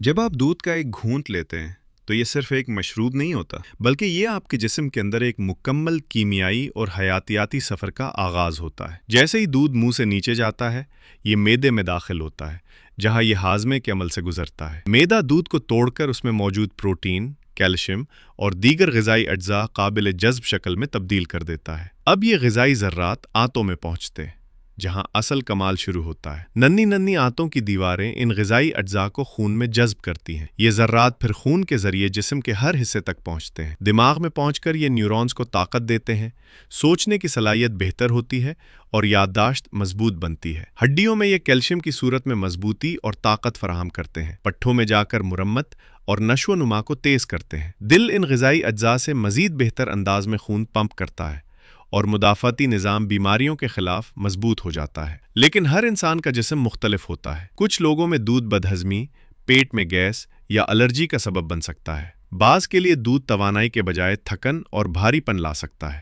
जब आप दूध का एक घूंट लेते हैं तो ये सिर्फ एक मशरूब नहीं होता, बल्कि ये आपके जिस्म के अंदर एक मुकम्मल कीमियाई और हयातियाती सफ़र का आगाज़ होता है। जैसे ही दूध मुंह से नीचे जाता है, ये मैदे में दाखिल होता है, जहाँ ये हाजमे के अमल से गुजरता है। मैदा दूध को तोड़कर उसमें मौजूद प्रोटीन, कैल्शियम और दीगर ग़िज़ाई अज्जा काबिल जज़्ब शक्ल में तब्दील कर देता है। अब ये ग़िज़ाई ज़र्रात आंतों में पहुँचते हैं, जहां असल कमाल शुरू होता है। नन्ही नन्ही आंतों की दीवारें इन ग़िज़ाई अज्जा को खून में जज़्ब करती हैं। ये ज़र्रात फिर खून के ज़रिए जिस्म के हर हिस्से तक पहुंचते हैं। दिमाग में पहुंचकर ये न्यूरॉन्स को ताकत देते हैं, सोचने की सलाहियत बेहतर होती है और याददाश्त मजबूत बनती है। हड्डियों में ये कैल्शियम की सूरत में मजबूती और ताकत फराहम करते हैं। पट्ठों में जाकर मुरम्मत और नशो नुमा को तेज़ करते हैं। दिल इन ग़िज़ाई अज्जा से मज़ीद बेहतर अंदाज में खून पंप करता है और मुदाफ़ाती निज़ाम बीमारियों के खिलाफ मजबूत हो जाता है। लेकिन हर इंसान का जिस्म मुख्तलिफ होता है। कुछ लोगों में दूध बदहज़मी, पेट में गैस या एलर्जी का सबब बन सकता है। बाज़ के लिए दूध तवानाई के बजाय थकन और भारीपन ला सकता है।